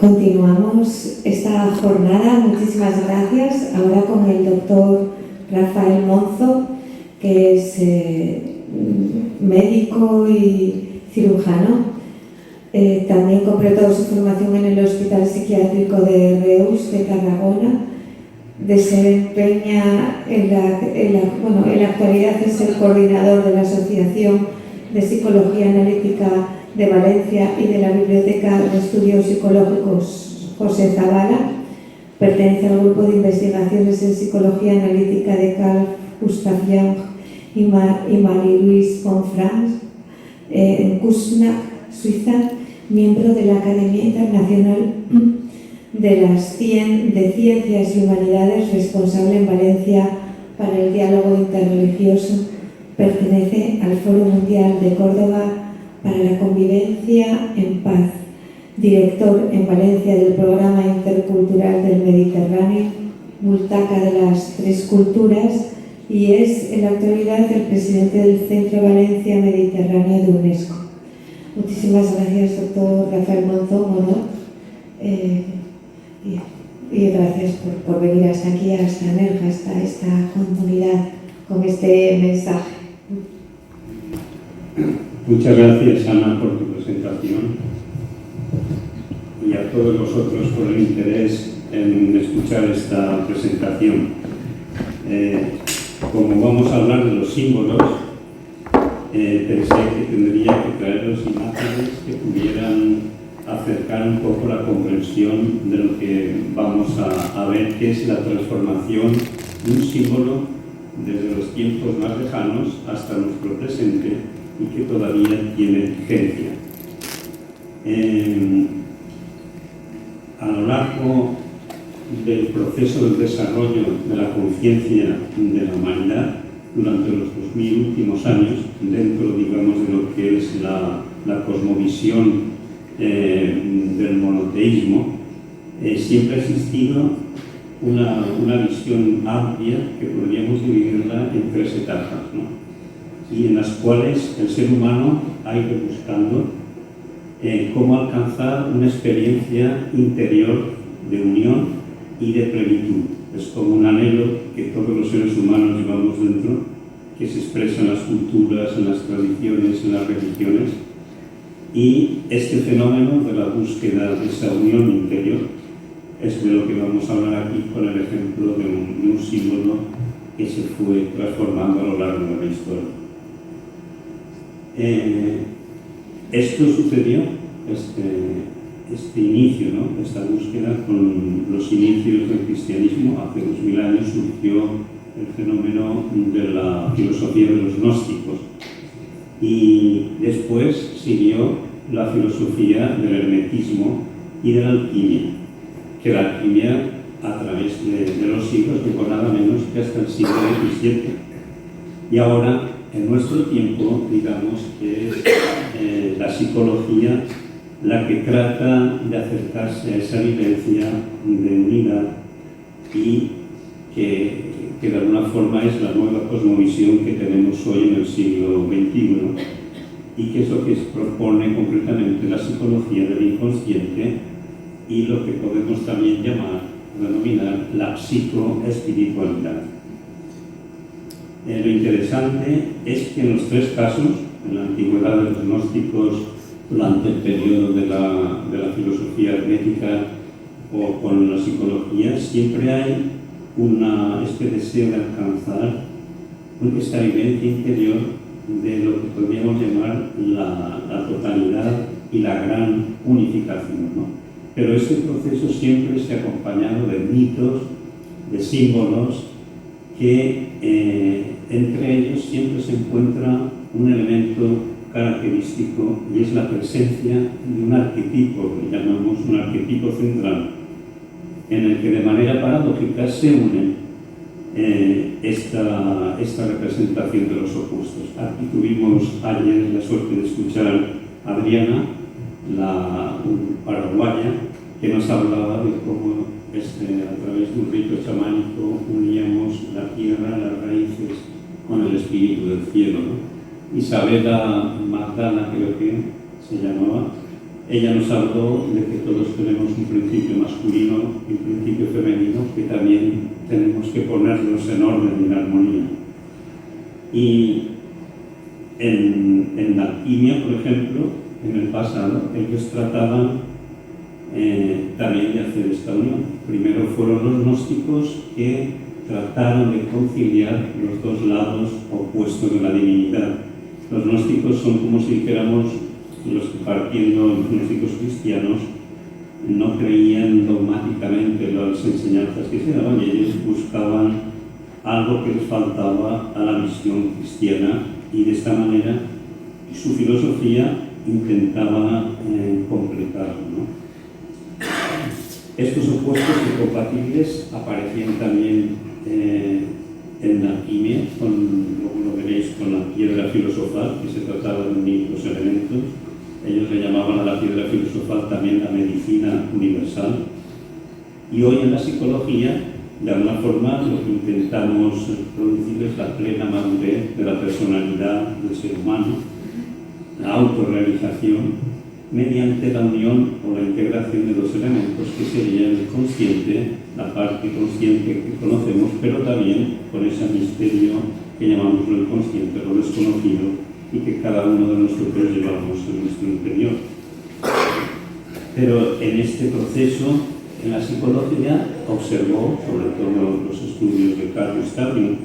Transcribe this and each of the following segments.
Continuamos esta jornada, muchísimas gracias. Ahora con el doctor Rafael Monzo, que es médico y cirujano. También completó su formación en el Hospital Psiquiátrico de Reus de Tarragona. Desempeña en la actualidad es el coordinador de la Asociación de Psicología Analítica de Valencia y de la Biblioteca de Estudios Psicológicos José Zavala. Pertenece al grupo de investigaciones en psicología analítica de Carl Gustav Jung y Marie-Louise von Franz en Küsnacht, Suiza, miembro de la Academia Internacional de Ciencias y Humanidades, responsable en Valencia para el diálogo interreligioso. Pertenece al Foro Mundial de Córdoba para la Convivencia en Paz, director en Valencia del Programa Intercultural del Mediterráneo, Multaca de las Tres Culturas, y es en la actualidad el presidente del Centro Valencia Mediterráneo de UNESCO. Muchísimas gracias, doctor Rafael Monzo. Y gracias por venir hasta aquí, hasta Nerja, hasta esta comunidad, con este mensaje. Muchas gracias, Ana, por tu presentación y a todos vosotros por el interés en escuchar esta presentación. Como vamos a hablar de los símbolos, pensé que tendría que traeros imágenes que pudieran acercar un poco la comprensión de lo que vamos a ver, que es la transformación de un símbolo desde los tiempos más lejanos hasta nuestro presente y que todavía tiene vigencia. A lo largo del proceso del desarrollo de la conciencia de la humanidad, durante los 2000 últimos años, dentro, digamos, de lo que es la cosmovisión del monoteísmo, siempre ha existido una visión amplia que podríamos dividirla en tres etapas, ¿no? Y en las cuales el ser humano ha ido buscando cómo alcanzar una experiencia interior de unión y de plenitud. Es como un anhelo que todos los seres humanos llevamos dentro, que se expresa en las culturas, en las tradiciones, en las religiones. Y este fenómeno de la búsqueda de esa unión interior es de lo que vamos a hablar aquí con el ejemplo de un símbolo que se fue transformando a lo largo de la historia. Esto sucedió, este inicio, ¿no?, esta búsqueda, con los inicios del cristianismo. Hace 2000 años surgió el fenómeno de la filosofía de los gnósticos y después siguió la filosofía del hermetismo y de la alquimia, que la alquimia a través de los siglos llegó nada menos que hasta el siglo XVII. Y ahora, en nuestro tiempo, digamos que es la psicología la que trata de acercarse a esa vivencia de unidad y que de alguna forma es la nueva cosmovisión que tenemos hoy en el siglo XXI y que es lo que propone concretamente la psicología del inconsciente y lo que podemos también denominar la psicoespiritualidad. Lo interesante es que en los tres casos, en la antigüedad de los gnósticos, durante el periodo de la filosofía hermética o con la psicología, siempre hay este deseo de alcanzar esta vivencia interior de lo que podríamos llamar la totalidad y la gran unificación, ¿no? Pero este proceso siempre se ha acompañado de mitos, de símbolos, que entre ellos siempre se encuentra un elemento característico y es la presencia de un arquetipo, que llamamos un arquetipo central, en el que de manera paradójica se une esta representación de los opuestos. Aquí tuvimos ayer la suerte de escuchar a Adriana, la paraguaya, que nos hablaba de cómo a través de un rito chamánico uníamos la tierra, las raíces, con el espíritu del cielo, ¿no? Isabela Magdala, creo que se llamaba, ella nos habló de que todos tenemos un principio masculino y un principio femenino que también tenemos que ponerlos en orden y en armonía. Y en la alquimia, por ejemplo, en el pasado, ellos trataban también de hacer esta unión. Primero fueron los gnósticos que trataron de conciliar los dos lados opuestos de la divinidad. Los gnósticos son como si dijéramos los que, partiendo los gnósticos cristianos, no creían dogmáticamente las enseñanzas que se daban y ellos buscaban algo que les faltaba a la misión cristiana, y de esta manera su filosofía intentaba completarlo, ¿no? Estos opuestos incompatibles aparecían también en la alquimia, lo veréis con la piedra filosofal, que se trataba de unir los elementos. Ellos le llamaban a la piedra filosofal también la medicina universal. Y hoy en la psicología, de alguna forma, lo que intentamos producir es la plena madurez de la personalidad del ser humano, la autorrealización, mediante la unión o la integración de dos elementos, que sería el consciente, la parte consciente que conocemos, pero también con ese misterio que llamamos lo inconsciente, lo desconocido, y que cada uno de nosotros llevamos en nuestro interior. Pero en este proceso, en la psicología, observó, sobre todo los estudios de Carl Gustav Jung,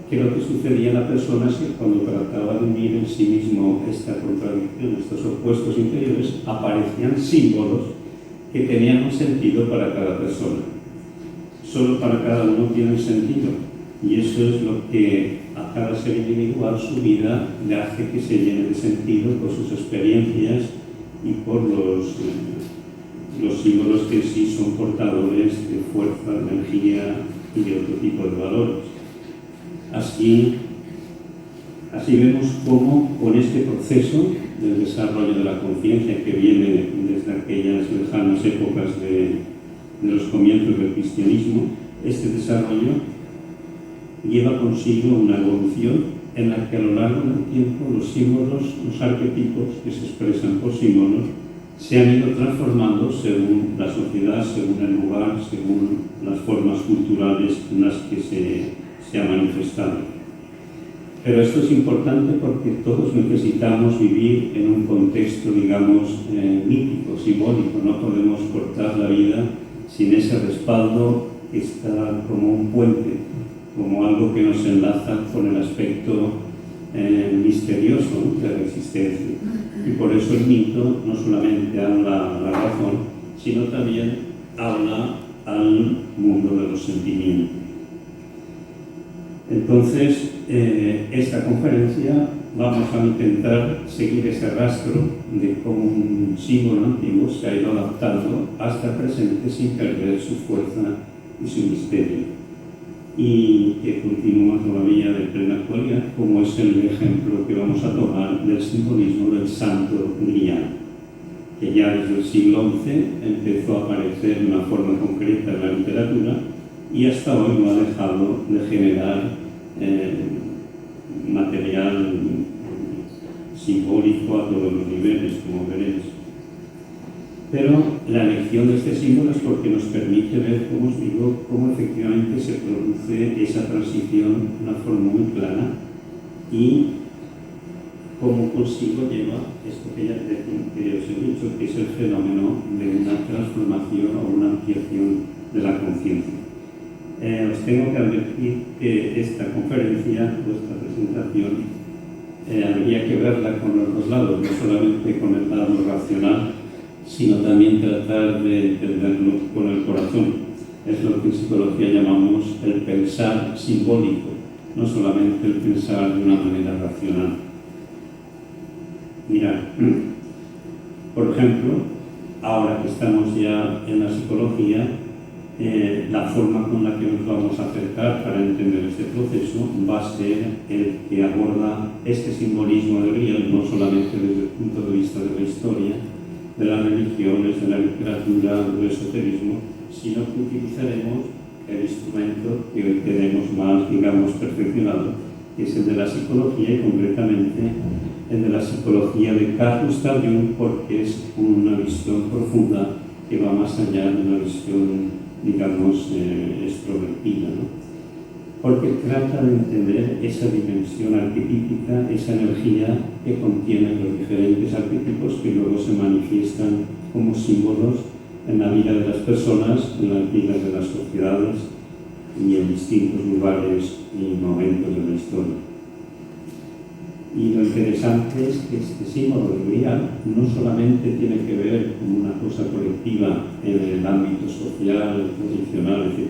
que lo que sucedía en la persona es que cuando trataba de unir en sí mismo esta contradicción, estos opuestos interiores, aparecían símbolos que tenían un sentido para cada persona. Solo para cada uno tiene un sentido, y eso es lo que a cada ser individual su vida le hace que se llene de sentido por sus experiencias y por los símbolos que sí son portadores de fuerza, de energía y de otro tipo de valores. Así vemos cómo con este proceso del desarrollo de la conciencia, que viene desde aquellas lejanas épocas de los comienzos del cristianismo, este desarrollo lleva consigo una evolución en la que a lo largo del tiempo los símbolos, los arquetipos que se expresan por símbolos, se han ido transformando según la sociedad, según el lugar, según las formas culturales en las que se ha manifestado. Pero esto es importante porque todos necesitamos vivir en un contexto, digamos, mítico, simbólico. No podemos cortar la vida sin ese respaldo que está como un puente, como algo que nos enlaza con el aspecto misterioso de la existencia. Y por eso el mito no solamente habla a la razón, sino también habla al mundo de los sentimientos. Entonces, esta conferencia vamos a intentar seguir ese rastro de cómo un símbolo antiguo se ha ido adaptando hasta el presente sin perder su fuerza y su misterio, y que continúa todavía de plena actualidad, como es el ejemplo que vamos a tomar del simbolismo del santo grial, que ya desde el siglo XI empezó a aparecer de una forma concreta en la literatura y hasta hoy no ha dejado de generar material simbólico a todos los niveles, como veréis. Pero la elección de este símbolo es porque nos permite ver, como os digo, cómo efectivamente se produce esa transición de una forma muy clara y cómo consigo lleva esto que ya os he dicho, que es el fenómeno de una transformación o una ampliación de la conciencia. Os tengo que advertir que esta conferencia, vuestra presentación, habría que verla con los dos lados, no solamente con el lado racional, sino también tratar de entenderlo con el corazón. Es lo que en psicología llamamos el pensar simbólico, no solamente el pensar de una manera racional. Mirad, por ejemplo, ahora que estamos ya en la psicología, la forma con la que nos vamos a acercar para entender este proceso va a ser el que aborda este simbolismo del grial, no solamente desde el punto de vista de la historia, de las religiones, de la literatura, del esoterismo, sino que utilizaremos el instrumento que hoy tenemos más, digamos, perfeccionado, que es el de la psicología y concretamente el de la psicología de Carl Gustav Jung, porque es una visión profunda que va más allá de una visión, digamos, extrovertida, ¿no? Porque trata de entender esa dimensión arquetípica, esa energía que contienen los diferentes arquetipos que luego se manifiestan como símbolos en la vida de las personas, en las vidas de las sociedades y en distintos lugares y momentos de la historia. Y lo interesante es que este símbolo del grial no solamente tiene que ver con una cosa colectiva en el ámbito social, tradicional, etc.,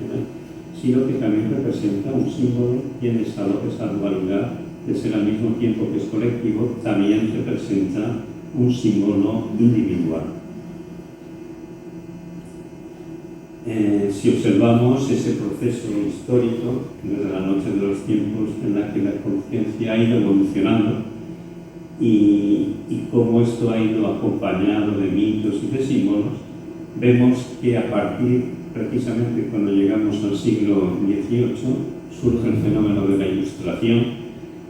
sino que también representa un símbolo y en esa dualidad de ser al mismo tiempo que es colectivo, también representa un símbolo individual. Si observamos ese proceso histórico desde la noche de los tiempos en la que la conciencia ha ido evolucionando y cómo esto ha ido acompañado de mitos y de símbolos, vemos que a partir, precisamente cuando llegamos al siglo XVIII, surge el fenómeno de la Ilustración,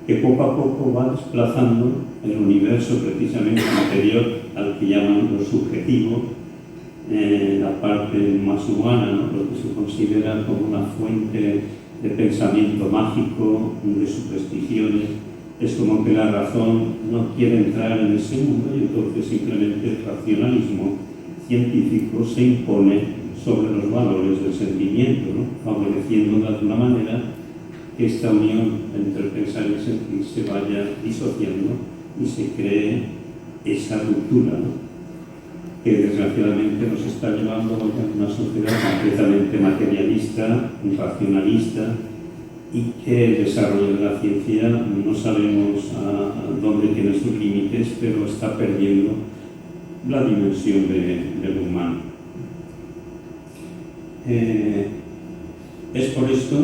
que poco a poco va desplazando el universo precisamente material al que llaman lo subjetivo, la parte más humana, ¿no? Lo que se considera como una fuente de pensamiento mágico, de supersticiones. Es como que la razón no quiere entrar en ese mundo y entonces simplemente el racionalismo científico se impone sobre los valores del sentimiento, ¿no? Favoreciendo de alguna manera que esta unión entre pensar y sentir se vaya disociando y se cree esa ruptura, ¿no? Que desgraciadamente nos está llevando a una sociedad completamente materialista, racionalista, y que el desarrollo de la ciencia no sabemos a dónde tiene sus límites, pero está perdiendo la dimensión de lo humano. Es por esto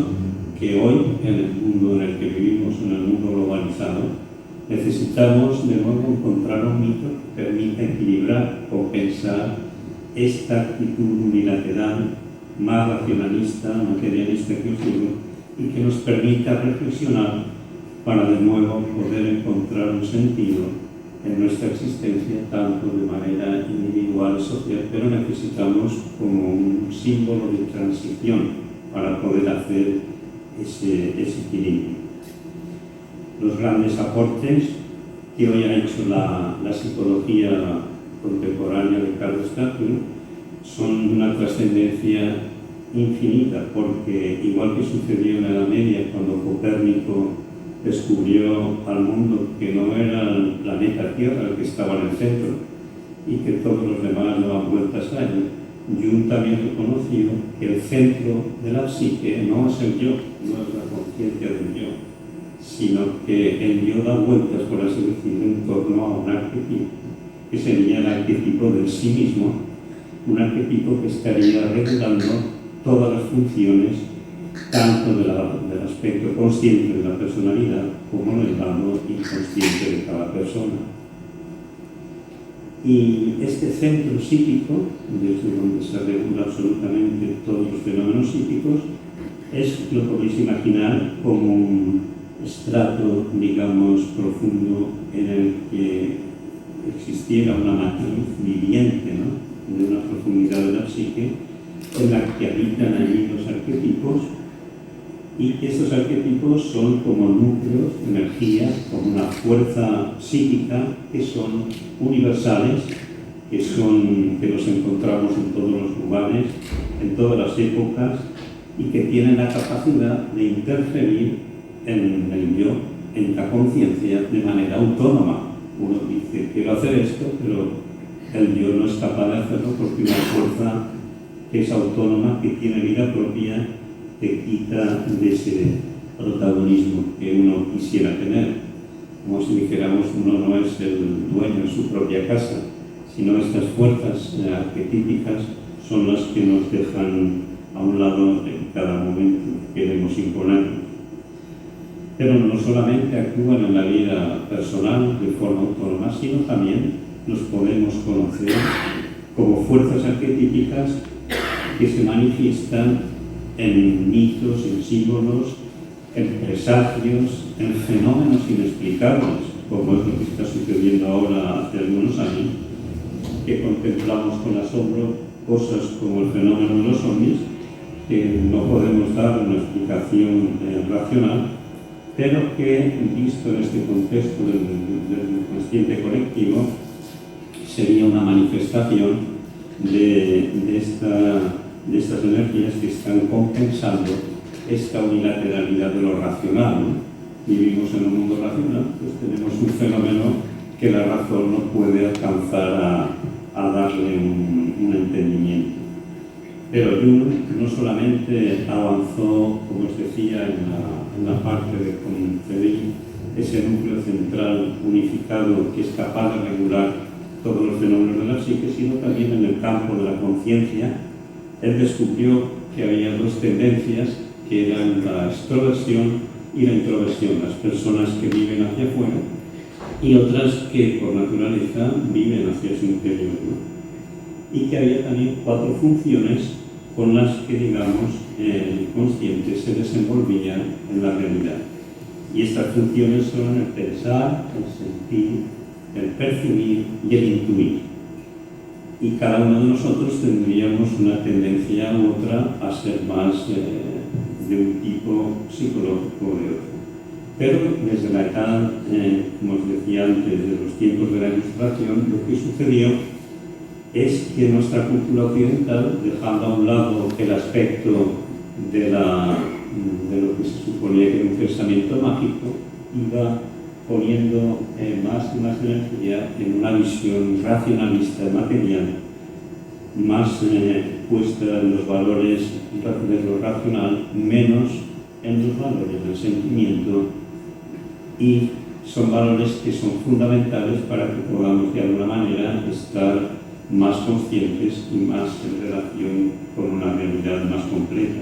que hoy, en el mundo en el que vivimos, en el mundo globalizado, necesitamos de nuevo encontrar un mito que permita equilibrar o pensar esta actitud unilateral, más racionalista, materialista que os digo, y que nos permita reflexionar para de nuevo poder encontrar un sentido en nuestra existencia, tanto de manera individual y social, pero necesitamos como un símbolo de transición para poder hacer ese equilibrio. Los grandes aportes que hoy ha hecho la psicología contemporánea de Carl Gustav Jung son una trascendencia infinita, porque igual que sucedió en la Edad Media cuando Copérnico descubrió al mundo que no era el planeta Tierra el que estaba en el centro y que todos los demás daban vueltas a él, Jung también reconoció que el centro de la psique no es el yo, no es la conciencia del yo, sino que el yo da vueltas, por así decirlo, en torno a un arquetipo, que sería el arquetipo del sí mismo, un arquetipo que estaría regulando todas las funciones, tanto del aspecto consciente de la personalidad como del lado inconsciente de cada persona. Y este centro psíquico, desde donde se regula absolutamente todos los fenómenos psíquicos, es, lo podéis imaginar, como un estrato, digamos, profundo en el que existiera una matriz viviente, ¿no?, de una profundidad de la psique, en la que habitan allí los arquetipos, y que estos arquetipos son como núcleos de energía, como una fuerza psíquica que son universales, que los encontramos en todos los lugares, en todas las épocas, y que tienen la capacidad de interferir en el yo, en la conciencia, de manera autónoma. Uno dice, quiero hacer esto, pero el yo no es capaz de hacerlo porque una fuerza que es autónoma, que tiene vida propia, te quita de ese protagonismo que uno quisiera tener. Como si dijéramos, uno no es el dueño de su propia casa, sino estas fuerzas arquetípicas son las que nos dejan a un lado en cada momento que queremos imponernos. Pero no solamente actúan en la vida personal de forma autónoma, sino también los podemos conocer como fuerzas arquetípicas que se manifiestan en mitos, en símbolos, en presagios, en fenómenos inexplicables, como es lo que está sucediendo ahora hace algunos años, que contemplamos con asombro cosas como el fenómeno de los ovnis, que no podemos dar una explicación racional, pero que, visto en este contexto del consciente colectivo, sería una manifestación de estas energías que están compensando esta unilateralidad de lo racional, ¿no? Vivimos en un mundo racional, pues tenemos un fenómeno que la razón no puede alcanzar a darle un entendimiento. Pero Jung no solamente avanzó, como os decía, en la parte de concebir ese núcleo central unificado que es capaz de regular todos los fenómenos de la psique, sino también en el campo de la conciencia. Él descubrió que había dos tendencias, que eran la extroversión y la introversión, las personas que viven hacia afuera y otras que por naturaleza viven hacia su interior, ¿no? Y que había también 4 funciones con las que, digamos, el consciente se desenvolvía en la realidad. Y estas funciones son el pensar, el sentir, el percibir y el intuir. Y cada uno de nosotros tendríamos una tendencia u otra a ser más de un tipo psicológico o de otro. Pero desde la edad, como os decía antes, de los tiempos de la Ilustración, lo que sucedió es que nuestra cultura occidental, dejando a un lado el aspecto de lo que se suponía que era un pensamiento mágico, iba poniendo más y más energía en una visión racionalista material, más puesta en los valores de lo racional, menos en los valores del sentimiento, y son valores que son fundamentales para que podamos de alguna manera estar más conscientes y más en relación con una realidad más completa.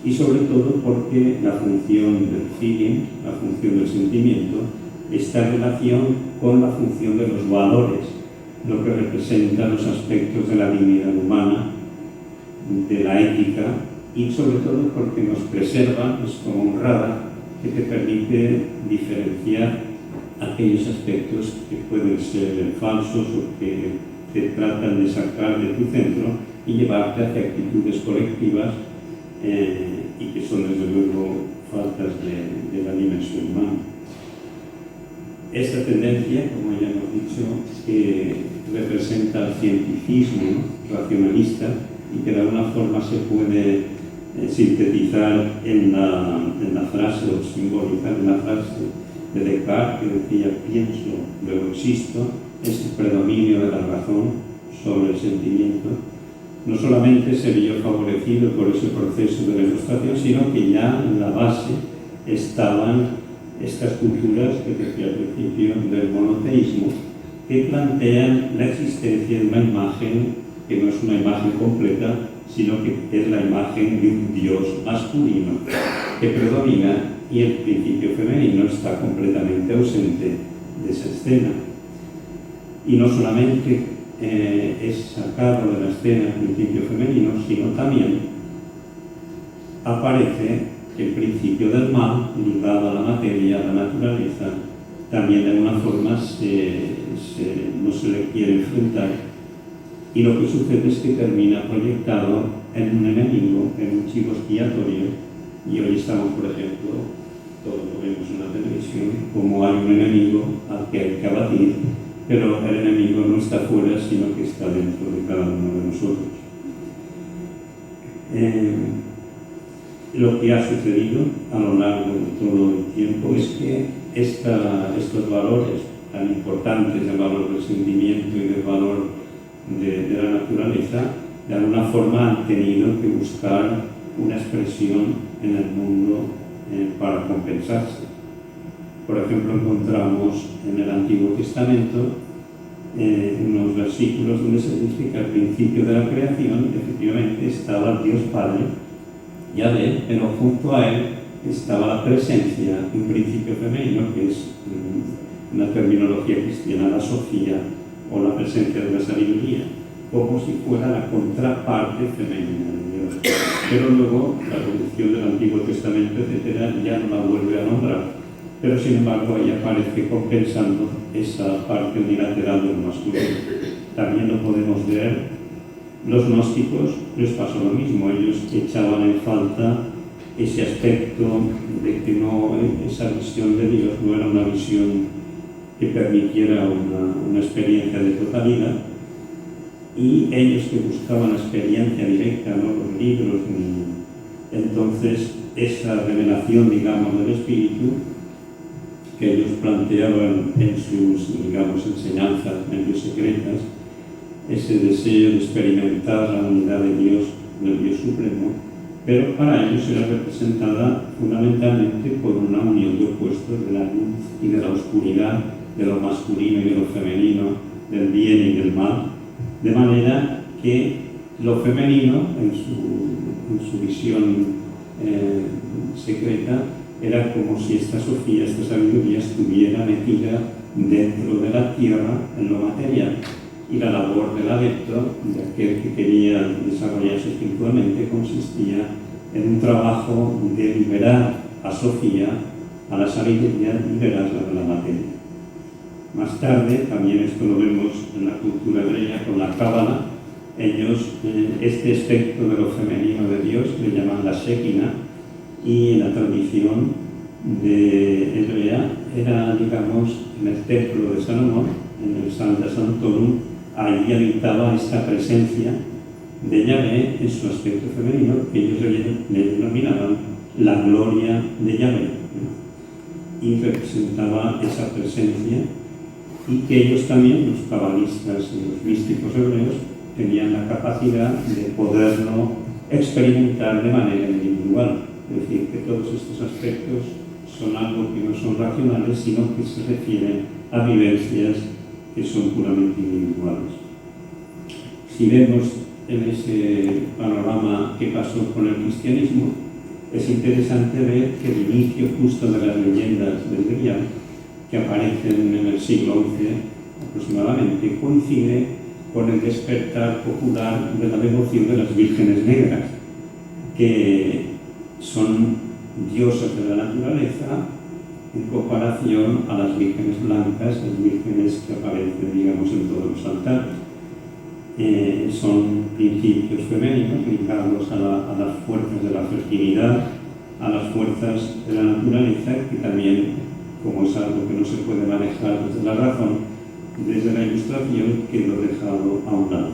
Y sobre todo porque la función del feeling, la función del sentimiento, está en relación con la función de los valores, lo que representa los aspectos de la dignidad humana, de la ética, y sobre todo porque nos preserva, es como un radar que te permite diferenciar aquellos aspectos que pueden ser falsos o que te tratan de sacar de tu centro y llevarte hacia actitudes colectivas y que son desde luego faltas de la dimensión humana. Esta tendencia, como ya hemos dicho, que representa el cientificismo racionalista y que de alguna forma se puede sintetizar en la frase o simbolizar en la frase de Descartes, que decía pienso, luego existo, ese predominio de la razón sobre el sentimiento, no solamente se vio favorecido por ese proceso de la Ilustración, sino que ya en la base estaban estas culturas que decía al principio del monoteísmo, que plantean la existencia de una imagen que no es una imagen completa, sino que es la imagen de un Dios masculino que predomina y el principio femenino está completamente ausente de esa escena. Y no solamente es sacado de la escena el principio femenino, sino también aparece el principio del mal ligado a la materia, a la naturaleza, también de alguna forma no se le quiere enfrentar, y lo que sucede es que termina proyectado en un enemigo, en un chivo expiatorio, y hoy estamos, por ejemplo, todos lo vemos en la televisión, como hay un enemigo al que hay que abatir, pero el enemigo no está fuera, sino que está dentro de cada uno de nosotros. Lo que ha sucedido a lo largo de todo el tiempo es que estos valores tan importantes, el valor del sentimiento y el valor de la naturaleza, de alguna forma han tenido que buscar una expresión en el mundo para compensarse. Por ejemplo, encontramos en el Antiguo Testamento unos versículos donde se dice que al principio de la creación efectivamente estaba Dios Padre, Yahvé, pero junto a él estaba la presencia, un principio femenino, que es una terminología cristiana, la Sofía, o la presencia de la sabiduría, como si fuera la contraparte femenina de Dios. Pero luego la evolución del Antiguo Testamento, etcétera, ya no la vuelve a nombrar, pero sin embargo ahí aparece compensando esa parte unilateral de lo masculino. También lo podemos ver, los gnósticos les pasó lo mismo, ellos echaban en falta ese aspecto de que no, esa visión de Dios no era una visión que permitiera una experiencia de totalidad, y ellos que buscaban experiencia directa, no los libros, entonces esa revelación, digamos, del Espíritu que ellos planteaban en sus, digamos, enseñanzas medio secretas, ese deseo de experimentar la unidad de Dios, del Dios Supremo, pero para ellos era representada fundamentalmente por una unión de opuestos, de la luz y de la oscuridad, de lo masculino y de lo femenino, del bien y del mal, de manera que lo femenino, en su visión secreta, era como si esta Sofía, esta sabiduría, estuviera metida dentro de la tierra, en lo material, y la labor del adepto, de aquel que quería desarrollarse espiritualmente, consistía en un trabajo de liberar a Sofía, a la sabiduría, liberarla de la materia. Más tarde, también esto lo vemos en la cultura hebrea con la Cábala, ellos, este aspecto de lo femenino de Dios, le llaman la Shekinah, y en la tradición hebrea era, digamos, en el templo de Salomón, en el Sancta Sanctorum, ahí habitaba esta presencia de Yahvé en su aspecto femenino, que ellos le denominaban la gloria de Yahvé, ¿no? Y representaba esa presencia, y que ellos también, los cabalistas y los místicos hebreos, tenían la capacidad de poderlo experimentar de manera individual. Es decir, que todos estos aspectos son algo que no son racionales, sino que se refieren a vivencias que son puramente individuales. Si vemos en ese panorama qué pasó con el cristianismo, es interesante ver que el inicio justo de las leyendas del Grial, que aparecen en el siglo XI aproximadamente, coincide con el despertar popular de la devoción de las vírgenes negras, que son diosas de la naturaleza en comparación a las vírgenes blancas, las vírgenes que aparecen, digamos, en todos los altares. Son principios femeninos ligados a las fuerzas de la fertilidad, a las fuerzas de la naturaleza, que también, como es algo que no se puede manejar desde la razón, desde la ilustración, quedó dejado a un lado.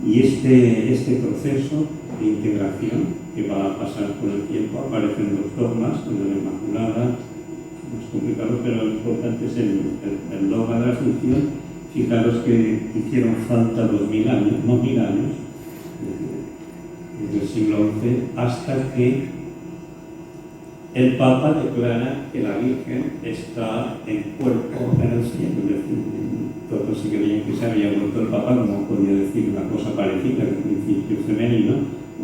Y este proceso de integración que va a pasar con el tiempo, aparecen los dogmas, el de la Inmaculada, más complicado, pero lo importante es el dogma de la Asunción. Fijaros que hicieron falta 2000 años, no 1000 años, desde el siglo XI, hasta que el Papa declara que la Virgen está en cuerpo en el cielo. Es decir, todos se creían que se había muerto el Papa, como podía decir una cosa parecida, el principio femenino,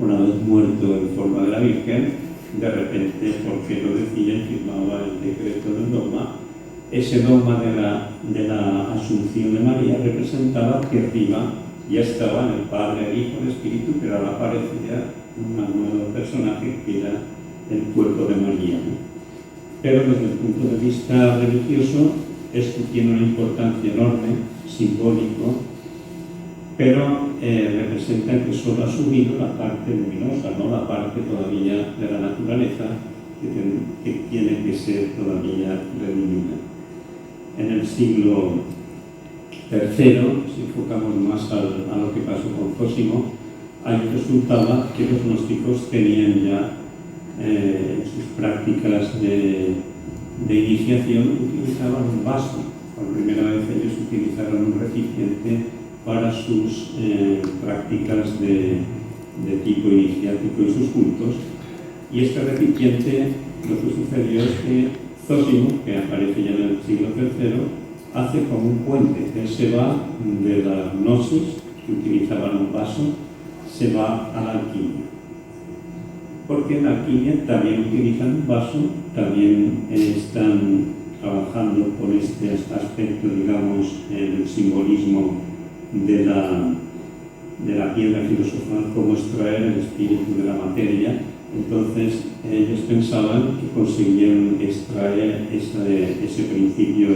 una vez muerto en forma de la Virgen, de repente, porque lo decía y firmaba el decreto del dogma, ese dogma de la Asunción de María representaba que arriba ya estaban el Padre, el Hijo, el Espíritu, pero ahora aparecía un nuevo personaje que era el cuerpo de María, ¿no? Pero desde el punto de vista religioso, esto tiene una importancia enorme, simbólico, pero representa que solo ha subido la parte luminosa, no la parte todavía de la naturaleza, que tiene que ser todavía redimida. En el siglo III, si enfocamos más a lo que pasó con Zósimo, ahí resultaba que los gnósticos tenían ya sus prácticas de iniciación, utilizaban un vaso. Por primera vez ellos utilizaron un recipiente para sus prácticas de tipo iniciático y sus cultos. Y este recipiente, lo que sucedió es que Zósimo, que aparece ya en el siglo III, hace como un puente. Él se va de la gnosis, que utilizaban un vaso, se va a la alquimia. Porque en la alquimia también utilizan un vaso, también están trabajando con este aspecto, digamos, el simbolismo de la piedra filosofal, cómo extraer el espíritu de la materia, Entonces ellos pensaban que conseguían extraer ese principio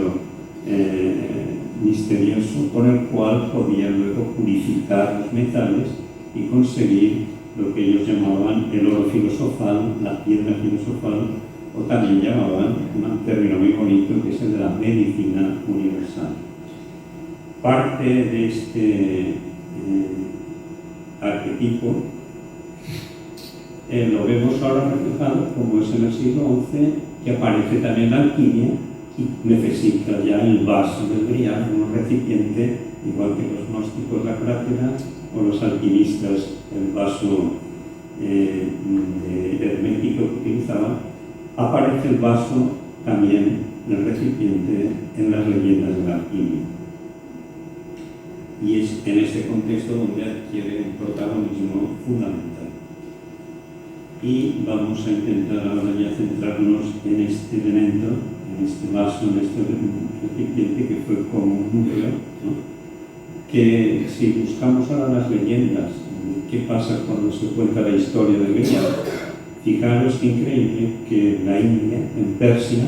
misterioso con el cual podían luego purificar los metales y conseguir lo que ellos llamaban el oro filosofal, la piedra filosofal, o también llamaban un término muy bonito que es el de la medicina universal. Parte de este arquetipo lo vemos ahora reflejado, como es en el siglo XI, que aparece también la alquimia y necesita ya el vaso del grial, un recipiente, igual que los gnósticos la crátera o los alquimistas el vaso hermético que utilizaban. Aparece el vaso también, el recipiente, en las leyendas de la alquimia. Y es en este contexto donde adquiere un protagonismo fundamental. Y vamos a intentar ahora ya centrarnos en este elemento, en este vaso, en este recipiente que fue como un núcleo, ¿no? Que si buscamos ahora las leyendas, qué pasa cuando se cuenta la historia del grial, fijaros qué increíble que en la India, en Persia,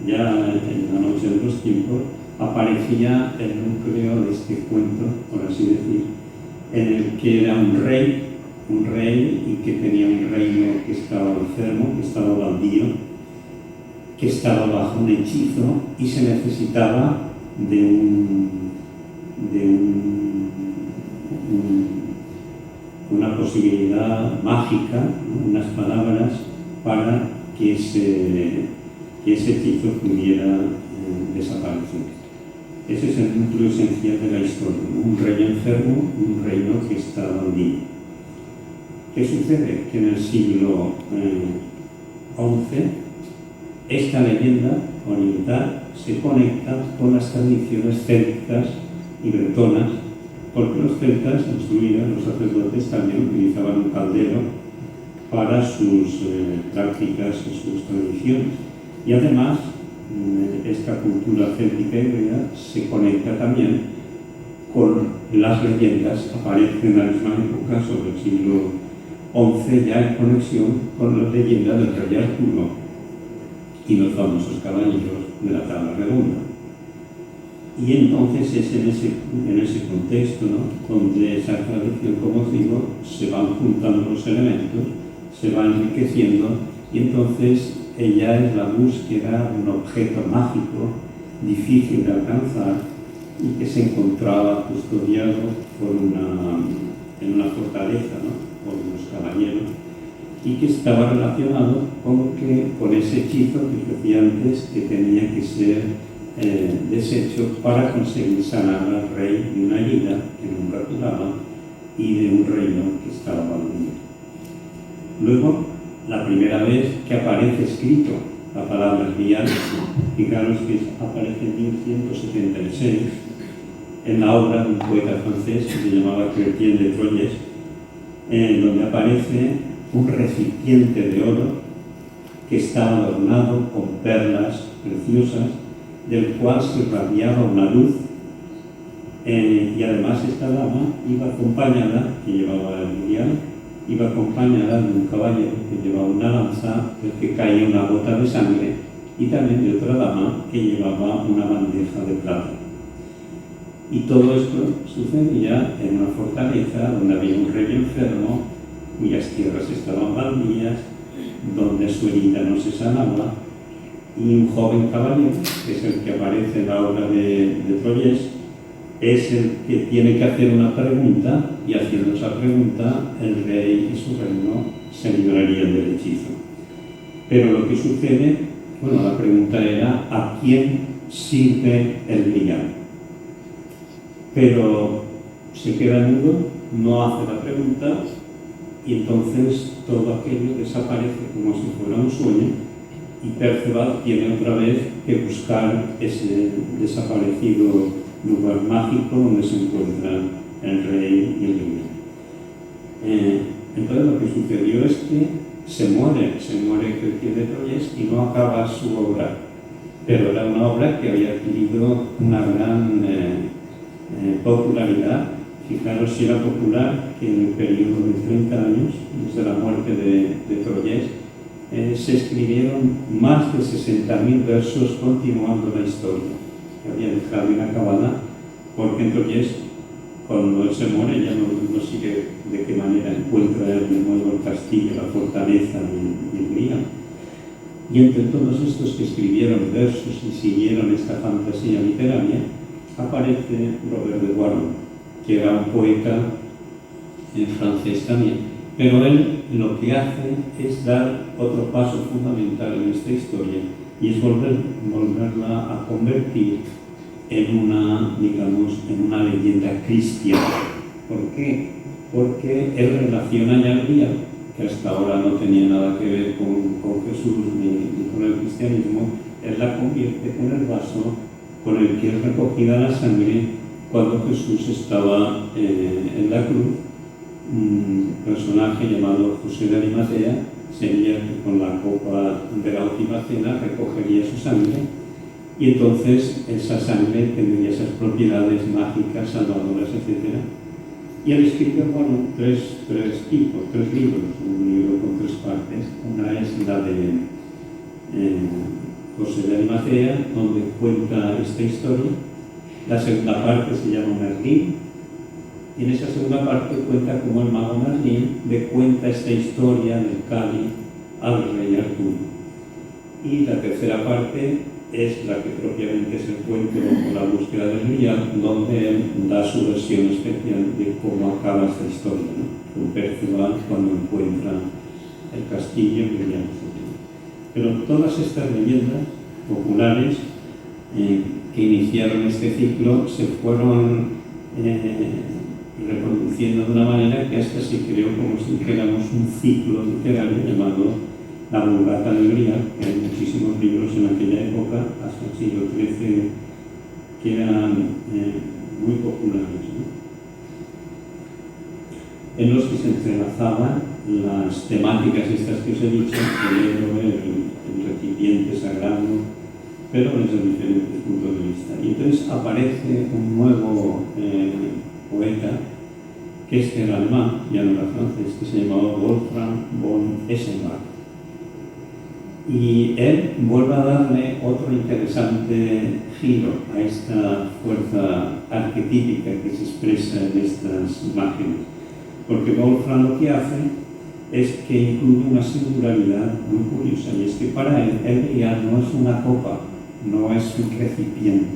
ya en la noche de los tiempos, aparecía el núcleo de este cuento, por así decir, en el que era un rey y que tenía un reino que estaba enfermo, que estaba baldío, que estaba bajo un hechizo y se necesitaba de una posibilidad mágica, ¿no? Unas palabras para que ese hechizo pudiera desaparecer. Ese es el núcleo esencial de la historia, ¿no? Un rey enfermo, un reino que está baldío. ¿Qué sucede? Que en el siglo XI esta leyenda oriental se conecta con las tradiciones célticas y bretonas, porque los celtas, los druidas, los sacerdotes también utilizaban un caldero para sus prácticas y sus tradiciones. Y además, esta cultura céltica y griega se conecta también con las leyendas, aparecen en la misma época, sobre el siglo XI, ya en conexión con la leyenda del rey Arturo y los famosos caballeros de la tabla redonda. Y entonces es en ese contexto, ¿no?, donde esa tradición, como os digo, se van juntando los elementos, se va enriqueciendo, y entonces ella es la búsqueda de un objeto mágico difícil de alcanzar y que se encontraba custodiado en una fortaleza, ¿no?, por unos caballeros, y que estaba relacionado con ese hechizo que decía antes, que tenía que ser deshecho para conseguir sanar al rey de una herida que nunca curaba y de un reino que estaba baldío. Luego, la primera vez que aparece escrito la palabra grial, fijaros que aparece en 1176 en la obra de un poeta francés que se llamaba Chrétien de Troyes, donde aparece un recipiente de oro que estaba adornado con perlas preciosas, del cual se irradiaba una luz, y además esta dama iba acompañada, que llevaba el grial, iba acompañada de un caballero que llevaba una lanza del que caía una gota de sangre, y también de otra dama que llevaba una bandeja de plata. Y todo esto sucedía en una fortaleza donde había un rey enfermo, cuyas tierras estaban baldías, donde su herida no se sanaba, y un joven caballero, que es el que aparece en la obra de Troyes, es el que tiene que hacer una pregunta, y haciendo esa pregunta el rey y su reino se librarían del hechizo. Pero lo que sucede, bueno, la pregunta era ¿a quién sirve el grial? Pero se queda mudo, no hace la pregunta, y entonces todo aquello desaparece como si fuera un sueño, y Perceval tiene otra vez que buscar ese desaparecido lugar mágico donde se encuentran el rey y el grial. Entonces lo que sucedió es que se muere Chrétien de Troyes y no acaba su obra, pero era una obra que había adquirido una gran popularidad. Fijaros si era popular que en el periodo de 30 años, desde la muerte de Troyes, se escribieron más de 60.000 versos continuando la historia que había dejado inacabada, porque en Troyes, cuando él se muere, ya no sigue de qué manera encuentra de nuevo el castillo, la fortaleza y Río. Y entre todos estos que escribieron versos y siguieron esta fantasía literaria, aparece Robert de Boiron, que era un poeta en francés también. Pero él lo que hace es dar otro paso fundamental en esta historia, y es volverla a convertir en una, digamos, en una leyenda cristiana. ¿Por qué? Porque él relaciona ya el día, que hasta ahora no tenía nada que ver con Jesús ni con el cristianismo, él la convierte con el vaso con el que es recogida la sangre cuando Jesús estaba en la cruz. Un personaje llamado José de Arimatea sería que con la copa de la última cena recogería su sangre, y entonces esa sangre tendría esas propiedades mágicas, salvadoras, etc. Y él escribe, bueno, tres libros, un libro con 3 partes. Una es la de José de Arimatea, donde cuenta esta historia. La segunda parte se llama Merlín, y en esa segunda parte cuenta cómo el mago Merlín le cuenta esta historia del cáliz al rey Arturo. Y la tercera parte es la que propiamente es el cuento o la búsqueda del Grial, donde él da su versión especial de cómo acaba esta historia, ¿no? Con Perceval cuando encuentra el castillo, el Grial, etc. Pero todas estas leyendas populares que iniciaron este ciclo se fueron reproduciendo de una manera que hasta se creó como si dijéramos un ciclo literario llamado La Vulgata del Grial, que hay muchísimos libros en aquella época, hasta el siglo XIII, que eran muy populares, ¿no? En los que se entrelazaban las temáticas estas que os he dicho, el héroe, el recipiente sagrado, pero desde diferentes puntos de vista. Y entonces aparece un nuevo poeta, que era alemán, ya no era francés, que se llamaba Wolfram von Eschenbach. Y él vuelve a darle otro interesante giro a esta fuerza arquetípica que se expresa en estas imágenes. Porque Wolfram lo que hace es que incluye una singularidad muy curiosa, y es que para él el Grial no es una copa, no es un recipiente,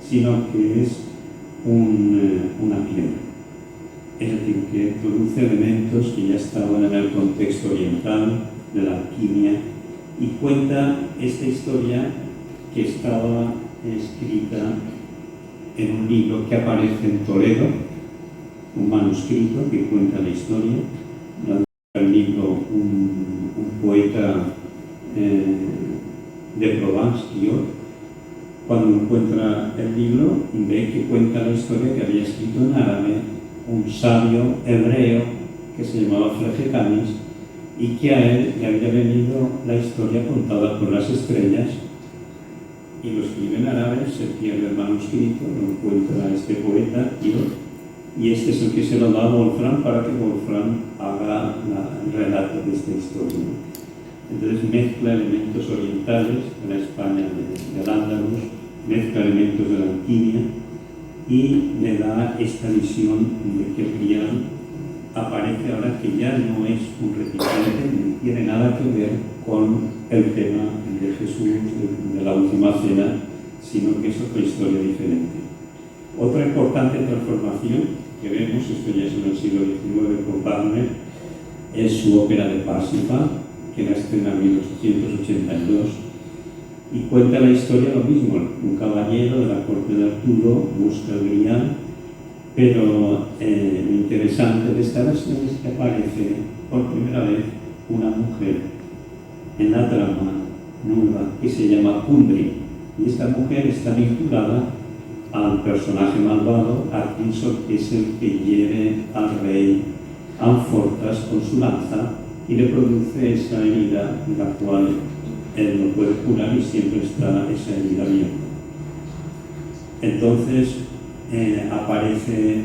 sino que es una piedra. Es decir, que introduce elementos que ya estaban en el contexto oriental, de la alquimia, y cuenta esta historia que estaba escrita en un libro que aparece en Toledo, un manuscrito que cuenta la historia. El libro un poeta de Provence, Guillot, cuando encuentra el libro, ve que cuenta la historia que había escrito en árabe un sabio hebreo que se llamaba Flegetanis, y que a él le había venido la historia contada por las estrellas, y lo escribe en árabe, se pierde el manuscrito, lo encuentra este poeta, y este es el que se lo da a Wolfram para que Wolfram haga el relato de esta historia. Entonces mezcla elementos orientales de la España del Al-Ándalus, mezcla elementos de la alquimia y le da esta visión de que el Grial aparece ahora que ya no es un recipiente, ni tiene nada que ver con el tema de Jesús, de la última cena, sino que es otra historia diferente. Otra importante transformación que vemos, esto ya es en el siglo XIX con Wagner, es su ópera de Parsifal, que la estrena en 1882, y cuenta la historia lo mismo. Un caballero de la corte de Arturo busca el Grial, pero lo interesante de esta versión es que aparece por primera vez una mujer en la trama nueva que se llama Kundry, y esta mujer está vinculada al personaje malvado Arkinson, que es el que hiere al rey Anfortas con su lanza y le produce esa herida, la cual él no puede curar y siempre está esa herida abierta. Entonces aparece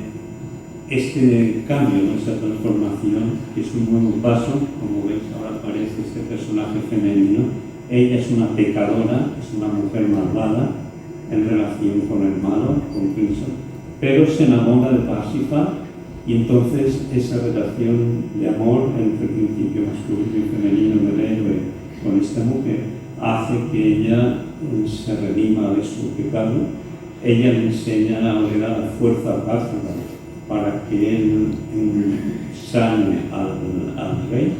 este cambio, ¿no? Esa transformación, que es un nuevo paso, como veis ahora aparece este personaje femenino. Ella es una pecadora, es una mujer malvada en relación con el malo, con Cristo, pero se enamora de Parsifal, y entonces esa relación de amor entre el principio masculino y femenino del héroe con esta mujer hace que ella se redima de su pecado. Ella le enseña, le da la fuerza a Parsifal para que él sane al rey,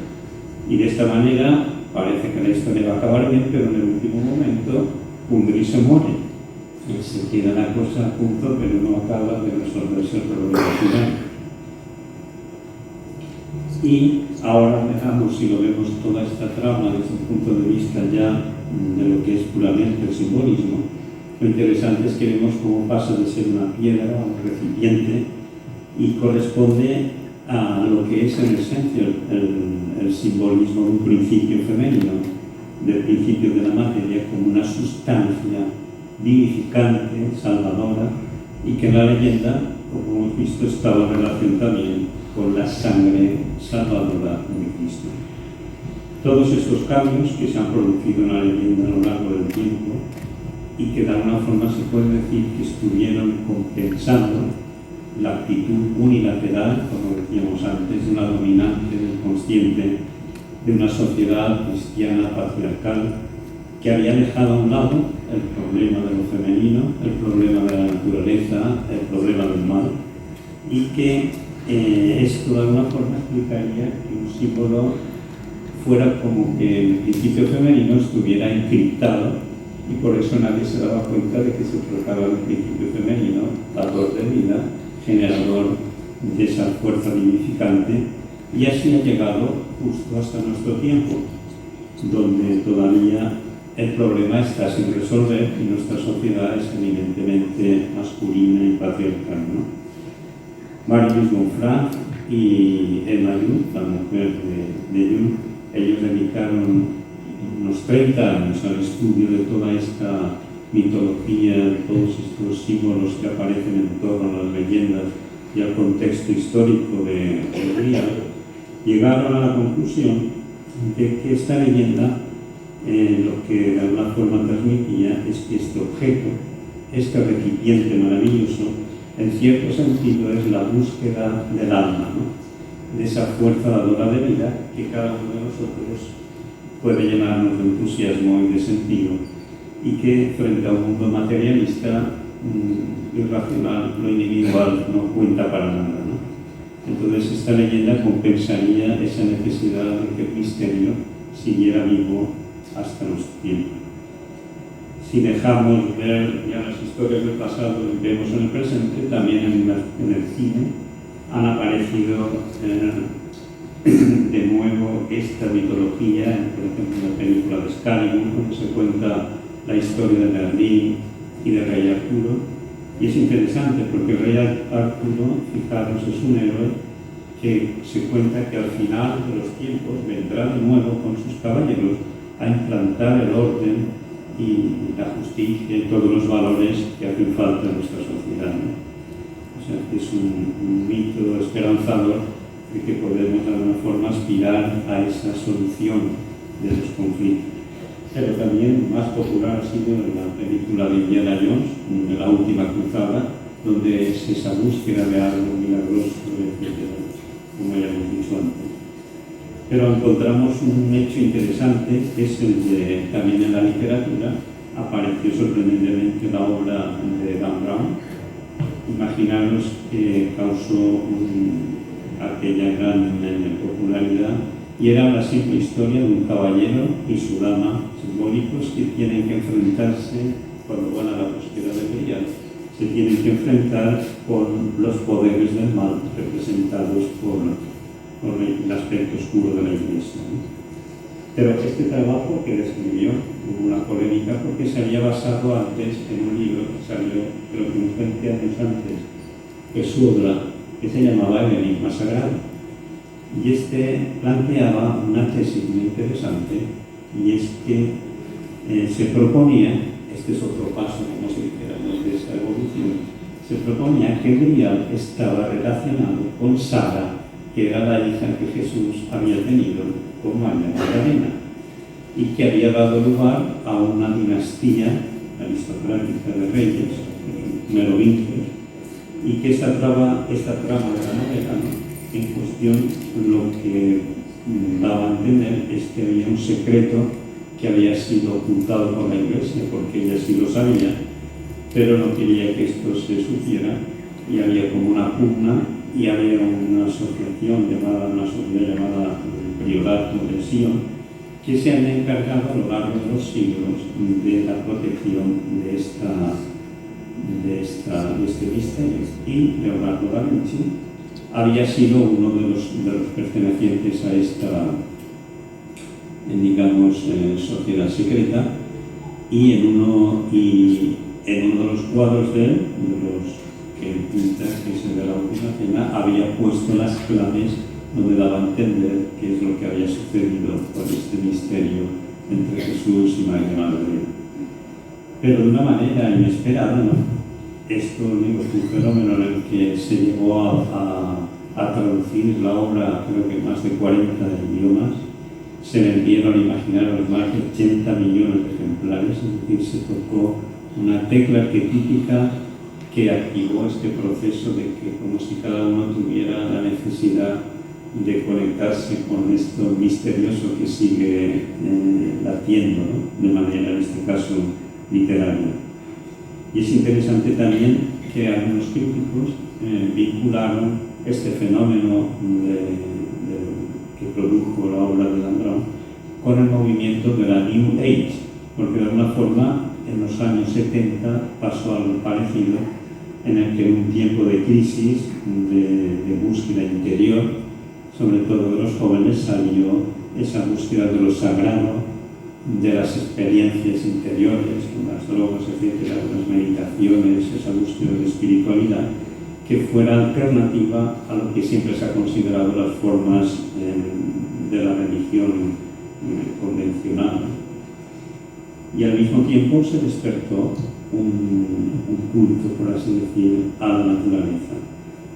y de esta manera parece que la historia va a acabar bien, pero en el último momento Gundry se muere y se queda la cosa a punto, pero no acaba de resolverse el problema final. Y ahora dejamos, si lo vemos, toda esta trama desde el punto de vista ya de lo que es puramente el simbolismo. Lo interesante es que vemos cómo pasa de ser una piedra a un recipiente y corresponde a lo que es en esencia el simbolismo de un principio femenino, del principio de la materia como una sustancia vivificante, salvadora, y que en la leyenda, como hemos visto, estaba en relación también con la sangre salvadora de Cristo. Todos estos cambios que se han producido en la leyenda a lo largo del tiempo y que de alguna forma se puede decir que estuvieron compensando la actitud unilateral, como decíamos antes, de una dominante del consciente de una sociedad cristiana patriarcal que había dejado a un lado el problema de lo femenino, el problema de la naturaleza, el problema del mal, y que esto de alguna forma explicaría que un símbolo fuera como que el principio femenino estuviera encriptado, y por eso nadie se daba cuenta de que se trataba del principio femenino, dador de vida, generador de esa fuerza vivificante, y así ha llegado justo hasta nuestro tiempo, donde todavía el problema está sin resolver y nuestra sociedad es eminentemente masculina y patriarcal, ¿no? Marius Gonfrand y Emma Jung, la mujer de Jung, ellos dedicaron unos 30 años al estudio de toda esta mitología, todos estos símbolos que aparecen en torno a las leyendas y al contexto histórico de Grial. Llegaron a la conclusión de que esta leyenda lo que de alguna forma transmitía es que este objeto, este recipiente maravilloso, en cierto sentido es la búsqueda del alma, ¿no? De esa fuerza dadora de vida que cada uno de nosotros puede llenarnos de entusiasmo y de sentido, y que frente a un mundo materialista, irracional, lo individual no cuenta para nada, ¿no? Entonces esta leyenda compensaría esa necesidad de que el misterio siguiera vivo hasta nuestro tiempo. Si dejamos ver ya las historias del pasado y vemos en el presente, también en el cine han aparecido de nuevo esta mitología, por ejemplo en la película de Excalibur, donde se cuenta la historia de Merlín y de Rey Arturo, y es interesante porque el Rey Arturo, fijaros, es un héroe que se cuenta que al final de los tiempos vendrá de nuevo con sus caballeros a implantar el orden y la justicia y todos los valores que hacen falta en nuestra sociedad, ¿no? O sea, que es un mito esperanzador de que podemos de alguna forma aspirar a esa solución de los conflictos. Pero también más popular ha sido la película de Indiana Jones, de La Última Cruzada, donde es esa búsqueda de algo milagroso, como ya hemos dicho antes. Pero encontramos un hecho interesante, que es el de, también en la literatura, apareció sorprendentemente la obra de Dan Brown. Imaginaros que causó aquella gran popularidad, y era la simple historia de un caballero y su dama simbólicos que tienen que enfrentarse, cuando van a la búsqueda de Grial, se tienen que enfrentar con los poderes del mal representados por el aspecto oscuro de la Iglesia, ¿no? Pero este trabajo que describió hubo una polémica porque se había basado antes en un libro que salió creo que unos 20 años antes, que es su obra, que se llamaba El Enigma Sagrado. Y este planteaba una tesis muy interesante, y es que se proponía, este es otro paso, como se dijera, de esta evolución, se proponía que el grial estaba relacionado con Sara, que era la hija que Jesús había tenido con María Magdalena y que había dado lugar a una dinastía aristocrática de reyes, merovingios, y que esta trama de la novela, ¿no?, en cuestión, lo que daba a entender es que había un secreto que había sido ocultado por la Iglesia, porque ella sí lo sabía, pero no quería que esto se supiera, y había como una pugna, y había una asociación llamada Priorato de Sion, que se han encargado a lo largo de los siglos de la protección de este misterio. Y Leonardo da Vinci había sido uno de los pertenecientes a esta, digamos, sociedad secreta, y en uno de los cuadros de él, de los que pinta, que es el de la Última Cena, había puesto las claves donde daba a entender qué es lo que había sucedido con este misterio entre Jesús y María Magdalena. Pero de una manera inesperada, ¿no? Esto, digo, es un fenómeno en el que se llegó a traducir la obra, creo que más de 40 idiomas, se vendieron, imaginaros, más de 80 millones de ejemplares, es decir, se tocó una tecla arquetípica que activó este proceso de que, como si cada uno tuviera la necesidad de conectarse con esto misterioso que sigue latiendo, ¿no?, de manera, en este caso, literaria. Y es interesante también que algunos críticos vincularon este fenómeno que produjo la obra de Landrón con el movimiento de la New Age, porque de alguna forma en los años 70 pasó algo parecido, en el que en un tiempo de crisis, de búsqueda interior, sobre todo de los jóvenes, salió esa búsqueda de lo sagrado, de las experiencias interiores, con las drogas, etcétera, las meditaciones, esa búsqueda de espiritualidad, que fuera alternativa a lo que siempre se ha considerado las formas de la religión convencional. Y al mismo tiempo se despertó un culto, por así decir, a la naturaleza.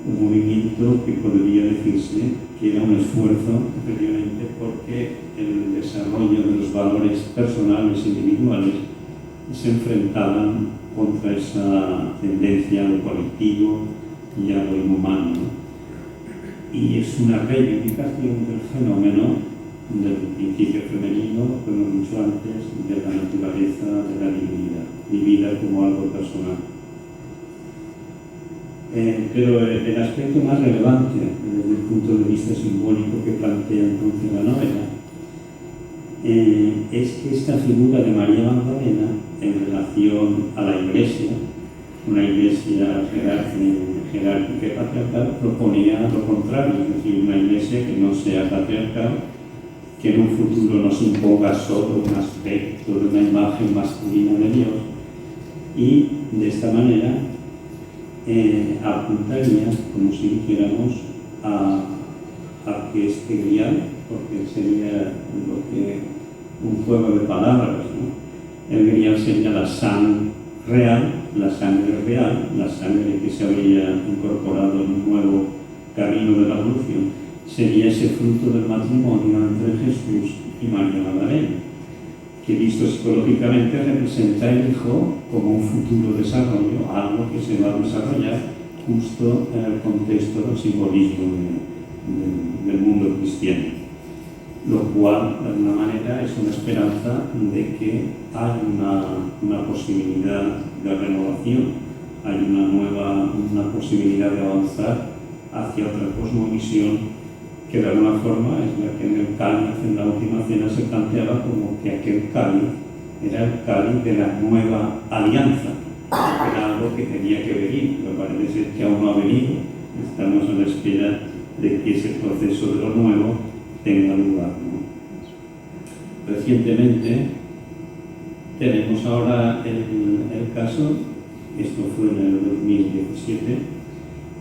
Un movimiento que podría decirse que era un esfuerzo, previamente, porque el desarrollo de los valores personales e individuales se enfrentaban contra esa tendencia a lo colectivo y a lo inhumano, ¿no? Y es una reivindicación del fenómeno del principio femenino, como he dicho antes, de la naturaleza, de la divinidad, vivida como algo personal. Pero el aspecto más relevante desde el punto de vista simbólico que plantea entonces la novela es que esta figura de María Magdalena en relación a la Iglesia, una Iglesia jerárquica y patriarcal, proponía lo contrario, es decir, una Iglesia que no sea patriarcal, que en un futuro nos imponga solo un aspecto de una imagen masculina de Dios, y de esta manera apuntaría, como si dijéramos, a que este grial, porque sería un juego de palabras, ¿no? El grial sería la sangre real, la sangre que se habría incorporado en un nuevo camino de la evolución, sería ese fruto del matrimonio entre Jesús y María Magdalena, que visto psicológicamente representa el Hijo como un futuro desarrollo, algo que se va a desarrollar justo en el contexto del simbolismo del mundo cristiano, lo cual de alguna manera es una esperanza de que hay una posibilidad de renovación, hay una posibilidad de avanzar hacia otra cosmovisión que de alguna forma es la que en el cáliz, en la Última Cena, se planteaba como que aquel cáliz era el cáliz de la nueva alianza, era algo que tenía que venir, pero parece ser que aún no ha venido. Estamos a la espera de que ese proceso de lo nuevo tenga lugar, ¿no? Recientemente tenemos ahora el caso, esto fue en el 2017,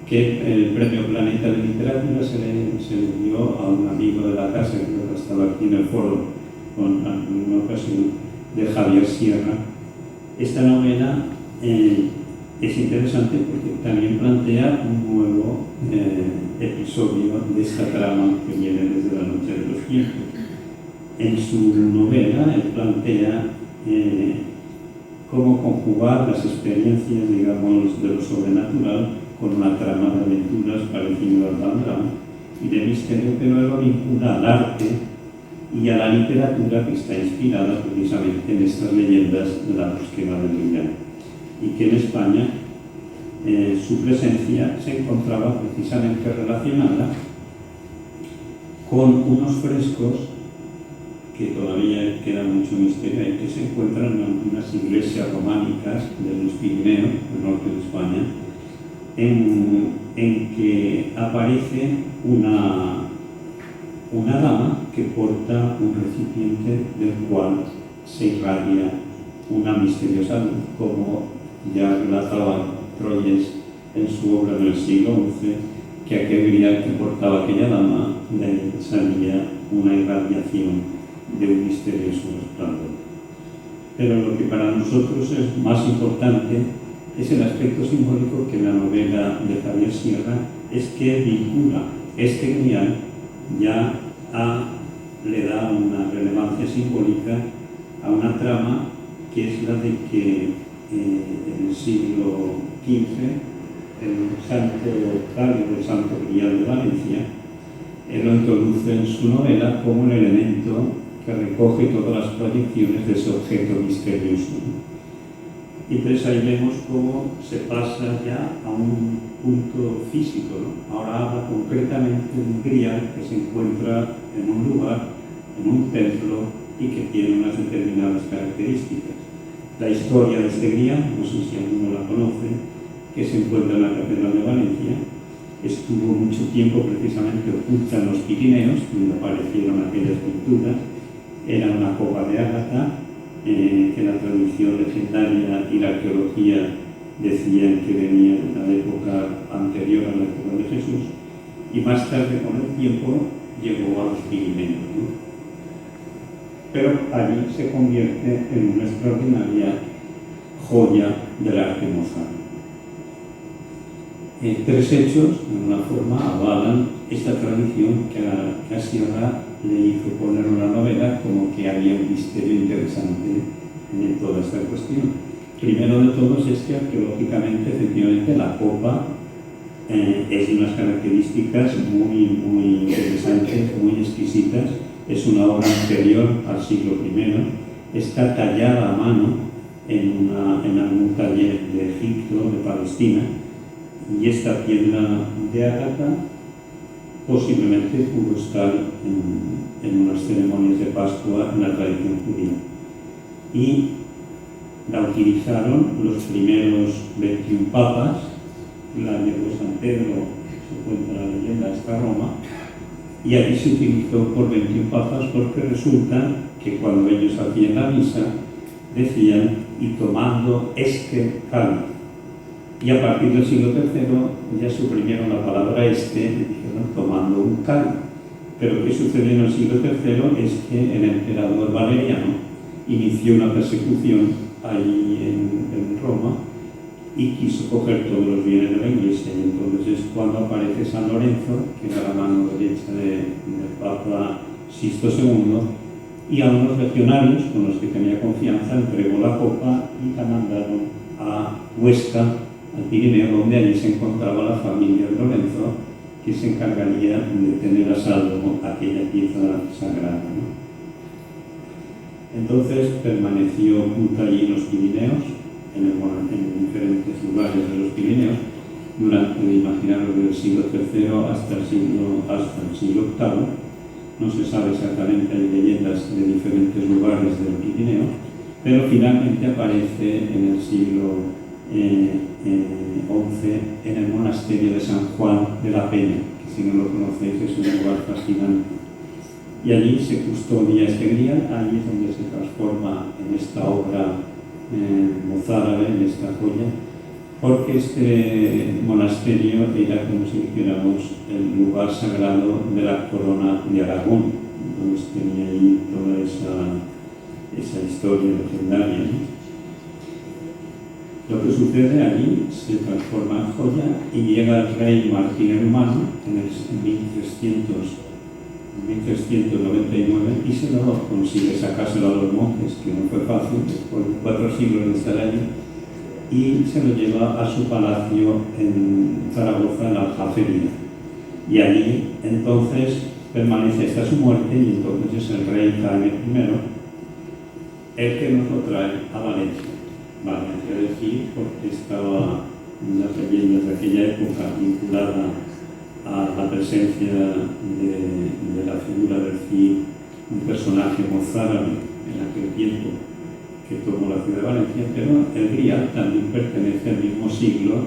que el Premio Planeta de Literatura se le dio a un amigo de la casa, que creo que estaba aquí en el foro en una ocasión, de Javier Sierra. Esta novela es interesante porque también plantea un nuevo episodio de esta trama que viene desde la noche de los tiempos. En su novela él plantea cómo conjugar las experiencias, digamos, de lo sobrenatural con una trama de aventuras parecida al drama y de misterio, pero él lo vincula al arte y a la literatura que está inspirada precisamente en estas leyendas de la búsqueda del villano, y que en España su presencia se encontraba precisamente relacionada con unos frescos que todavía queda mucho misterio y que se encuentran en algunas iglesias románicas de los Pirineos, del norte de España, en que aparece una dama que porta un recipiente del cual se irradia una misteriosa luz, como ya relataba Troyes en su obra del siglo XI, que aquel grial que portaba aquella dama, de ahí salía una irradiación de un misterioso resplandor. Pero lo que para nosotros es más importante es el aspecto simbólico que la novela de Javier Sierra es que vincula este grial ya le da una relevancia simbólica a una trama que es la de que en el siglo XV el santo Octavio, el santo grial de Valencia, él lo introduce en su novela como el elemento que recoge todas las proyecciones de ese objeto misterioso. Y entonces ahí vemos cómo se pasa ya a un punto físico, ¿no? Ahora habla concretamente de un grial que se encuentra en un lugar, en un templo, y que tiene unas determinadas características. La historia de este grial, no sé si alguno la conoce, que se encuentra en la Catedral de Valencia, estuvo mucho tiempo precisamente oculta en los Pirineos, donde aparecieron aquellas pinturas. Era una copa de ágata, que la tradición legendaria y la arqueología decían que venía de una época anterior a la época de Jesús, y más tarde, con el tiempo, llegó a los Pirineos, ¿no? Pero allí se convierte en una extraordinaria joya del arte mozártico. Tres hechos, de alguna forma, avalan esta tradición que a Sierra le hizo poner una novela como que había un misterio interesante en toda esta cuestión. Primero de todos es que arqueológicamente, efectivamente, la copa es de unas características muy interesantes, muy exquisitas. Es una obra anterior al siglo I, está tallada a mano en algún taller de Egipto, de Palestina, y esta piedra de ágata posiblemente pudo estar en unas ceremonias de Pascua en la tradición judía. Y la utilizaron los primeros 21 papas. La llevó San Pedro, se cuenta la leyenda, hasta Roma, y aquí se utilizó por 21 papas porque resulta que cuando ellos hacían la misa decían: y tomando este cáliz. Y a partir del siglo III ya suprimieron la palabra este y dijeron tomando un cáliz. Pero ¿qué sucedió en el siglo III? Es que el emperador Valeriano inició una persecución ahí en Roma y quiso coger todos los bienes de la iglesia, y entonces es cuando aparece San Lorenzo, que era la mano derecha del Papa Sixto II, y a unos legionarios con los que tenía confianza entregó la copa y la mandaron a Huesca, al Pirineo, donde allí se encontraba la familia de Lorenzo, que se encargaría de tener a salvo aquella pieza sagrada, ¿no? Entonces permaneció oculta allí en los Pirineos, en diferentes lugares de los Pirineos, durante, imaginaros, del siglo III hasta el siglo VIII. No se sabe exactamente, hay leyendas de diferentes lugares del Pirineo, pero finalmente aparece en el siglo XI en el monasterio de San Juan de la Peña, que si no lo conocéis es un lugar fascinante. Y allí se custodia este grial, allí es donde se transforma en esta obra mozárabe, en esta joya, porque este monasterio era, como si dijéramos, el lugar sagrado de la corona de Aragón. Entonces tenía ahí toda esa historia legendaria, ¿no? Lo que sucede allí se transforma en joya y llega el rey Martín el Humano en el 1399 y se lo consigue sacárselo a los monjes, que no fue fácil, después de 4 siglos de estar allí, y se lo lleva a su palacio en Zaragoza, en la Aljafería. Y allí entonces permanece hasta su muerte y entonces es el rey Jaime I el que nos lo trae a Valencia. Valencia decir porque estaba en las leyendas de aquella época vinculada a la presencia de la figura del Cid, un personaje mozárabe en aquel tiempo que tomó la ciudad de Valencia, pero el Grial también pertenece al mismo siglo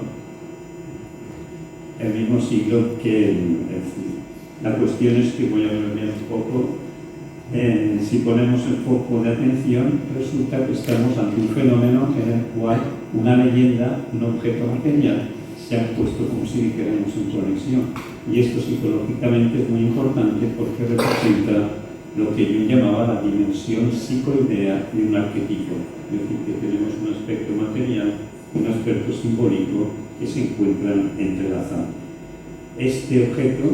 que el Cid. La cuestión es que voy a volver un poco. Si ponemos el foco de atención, resulta que estamos ante un fenómeno en el cual una leyenda, un objeto material, se ha puesto como si dijéramos en conexión. Y esto psicológicamente es muy importante porque representa lo que yo llamaba la dimensión psicoidea de un arquetipo. Es decir, que tenemos un aspecto material y un aspecto simbólico que se encuentran entrelazados. Este objeto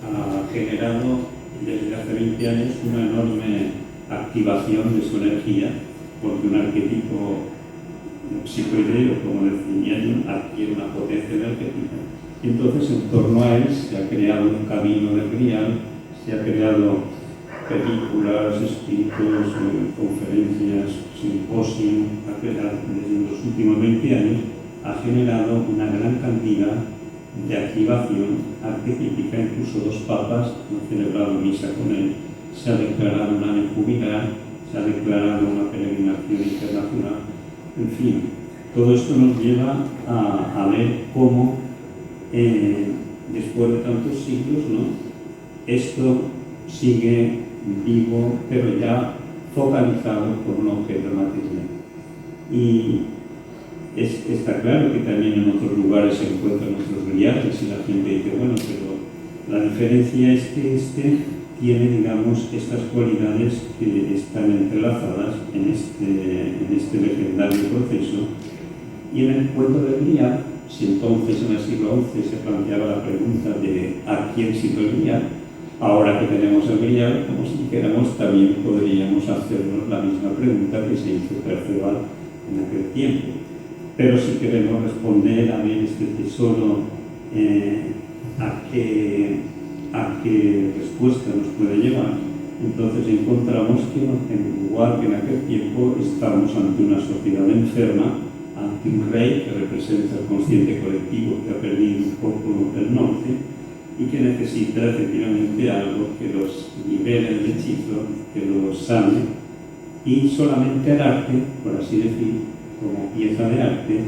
ha generado desde hace 20 años una enorme activación de su energía, porque un arquetipo psicoideo, como decía Jung, adquiere una potencia energética. Y entonces, en torno a él, se ha creado un camino del Grial, se ha creado películas, escritos, conferencias, simposios, desde los últimos 20 años, ha generado una gran cantidad de activación arquetípica. Incluso 2 papas han celebrado misa con él, se ha declarado un año jubilar, se ha declarado una peregrinación internacional. En fin, todo esto nos lleva a ver cómo después de tantos siglos, esto sigue vivo, pero ya focalizado por un objeto material. Y está claro que también en otros lugares se encuentran otros griales y la gente dice, bueno, pero la diferencia es que este tiene, digamos, estas cualidades que están entrelazadas en este legendario proceso. Y en el cuento del Grial, si entonces en el siglo XI se planteaba la pregunta de ¿a quién sirve el Grial? Ahora que tenemos el Grial, como si dijéramos, también podríamos hacernos la misma pregunta que se hizo Perceval en aquel tiempo. Pero si queremos responder a ver este tesoro, a qué respuesta nos puede llevar, entonces encontramos que, igual que en aquel tiempo, estamos ante una sociedad enferma, ante un rey que representa el consciente colectivo que ha perdido un poco el norte y que necesita efectivamente algo que los libere del hechizo, que los sane, y solamente el arte, por así decir, como pieza de arte,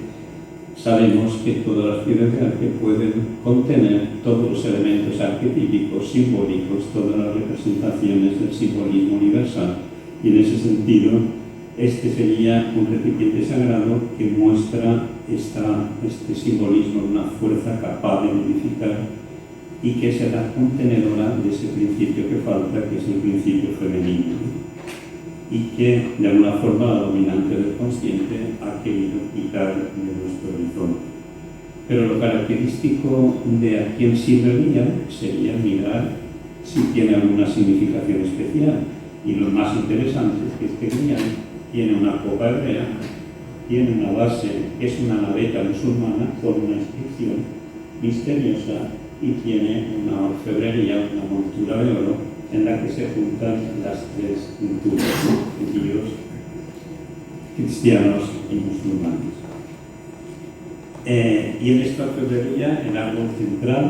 sabemos que todas las piezas de arte pueden contener todos los elementos arquetípicos, simbólicos, todas las representaciones del simbolismo universal. Y en ese sentido, este sería un recipiente sagrado que muestra este simbolismo de una fuerza capaz de unificar y que será contenedora de ese principio que falta, que es el principio femenino, y que de alguna forma la dominante del consciente ha querido quitar de nuestro horizonte. Pero lo característico de a quién sirve el Grial sería mirar si tiene alguna significación especial. Y lo más interesante es que este Grial tiene una copa hebrea, tiene una base, es una naveta musulmana con una inscripción misteriosa y tiene una orfebrería, una montura de oro, en la que se juntan las 3 culturas, judíos, cristianos y musulmanes. Y en esta orfebrería, el árbol central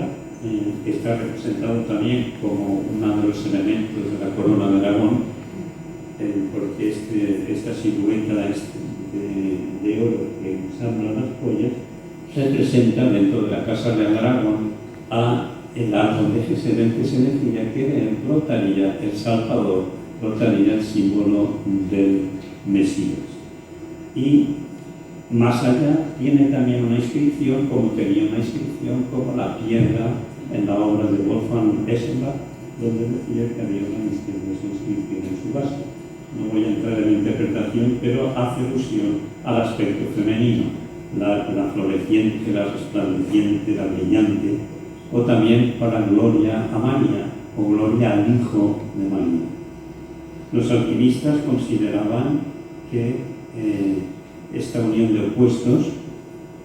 está representado también como uno de los elementos de la corona de Aragón, porque esta silueta de oro que ensambla las joyas representa dentro de la Casa de Aragón a el árbol de Jesús, que se decía que de él brotaría el Salvador, brotaría el símbolo del Mesías. Y más allá tiene también una inscripción, como tenía una inscripción como la piedra en la obra de Wolfgang Esselbach, donde decía que había una misteriosa inscripción en su base. No voy a entrar en la interpretación, pero hace alusión al aspecto femenino. la floreciente, la resplandeciente, la brillante, o también para gloria a María o gloria al Hijo de María. Los alquimistas consideraban que esta unión de opuestos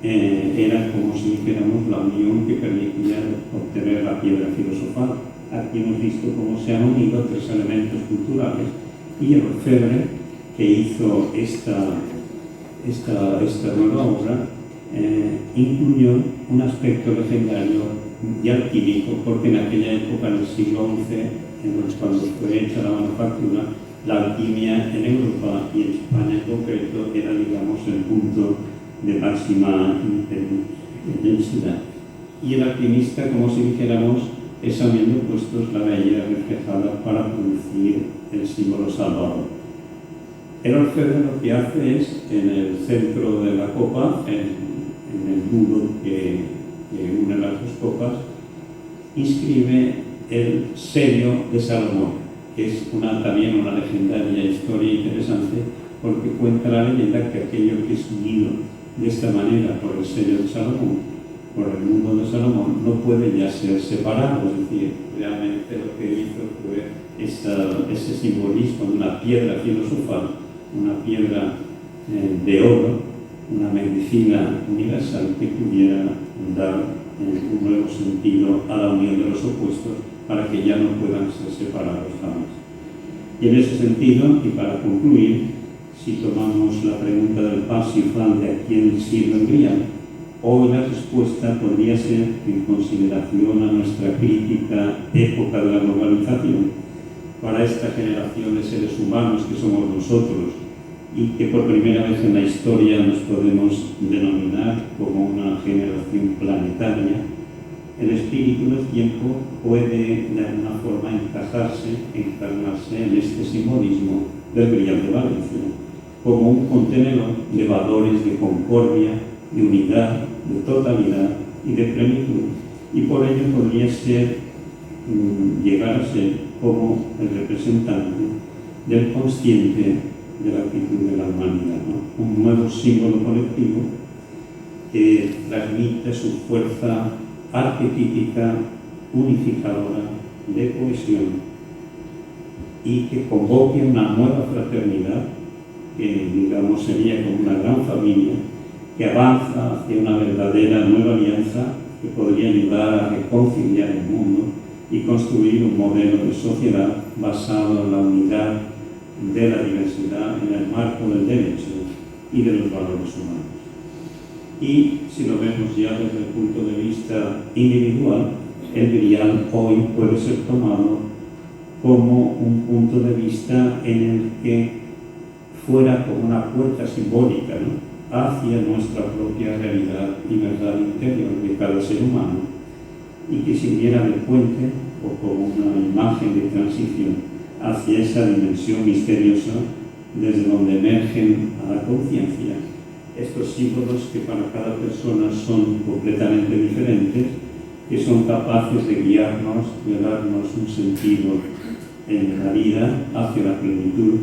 era, como si dijéramos, la unión que permitía obtener la piedra filosofal. Aquí hemos visto cómo se han unido tres elementos culturales, y el orfebre que hizo esta nueva obra incluyó un aspecto legendario y alquímico, porque en aquella época, en el siglo XI, cuando fue hecha la manufactura, la alquimia en Europa y en España en concreto era, digamos, el punto de máxima intensidad. Y el alquimista, como si dijéramos, es habiendo puestos la bella reflejada para producir el símbolo salvador. El orfebre lo que hace es, en el centro de la copa, en el nudo que une las dos copas, inscribe el sello de Salomón, que es también una legendaria historia interesante, porque cuenta la leyenda que aquello que es unido de esta manera por el sello de Salomón, por el mundo de Salomón, no puede ya ser separado. Es decir, realmente lo que hizo fue ese simbolismo de una piedra filosofal, una piedra de oro, una medicina universal que pudiera dar un nuevo sentido a la unión de los opuestos, para que ya no puedan ser separados jamás. Y en ese sentido, y para concluir, si tomamos la pregunta del Parsifal de a quién sirve el Grial, hoy la respuesta podría ser, en consideración a nuestra crítica época de la globalización, para esta generación de seres humanos que somos nosotros, y que por primera vez en la historia nos podemos denominar como una generación planetaria, el espíritu del tiempo puede de alguna forma encarnarse en este simbolismo del Grial de Valencia, como un contenedor de valores de concordia, de unidad, de totalidad y de plenitud, y por ello podría llegar a ser como el representante del consciente de la actitud de la humanidad, ¿no? Un nuevo símbolo colectivo que transmite su fuerza arquetípica, unificadora, de cohesión, y que convoque una nueva fraternidad, que digamos sería como una gran familia, que avanza hacia una verdadera nueva alianza que podría ayudar a reconciliar el mundo y construir un modelo de sociedad basado en la unidad de la diversidad en el marco del derecho y de los valores humanos. Y si lo vemos ya desde el punto de vista individual, el Grial hoy puede ser tomado como un punto de vista en el que fuera como una puerta simbólica, ¿no?, hacia nuestra propia realidad y verdad interior de cada ser humano, y que sirviera de puente o como una imagen de transición hacia esa dimensión misteriosa desde donde emergen a la conciencia estos símbolos que para cada persona son completamente diferentes, que son capaces de guiarnos, de darnos un sentido en la vida hacia la plenitud,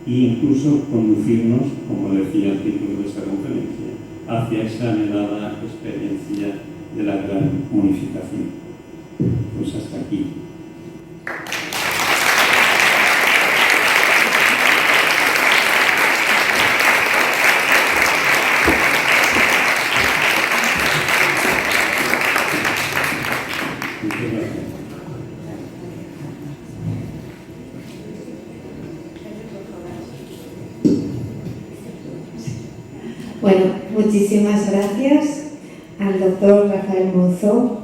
e incluso conducirnos, como decía el título de esta conferencia, hacia esa anhelada experiencia de la gran unificación. Pues hasta aquí. Bueno, muchísimas gracias al doctor Rafael Monzó.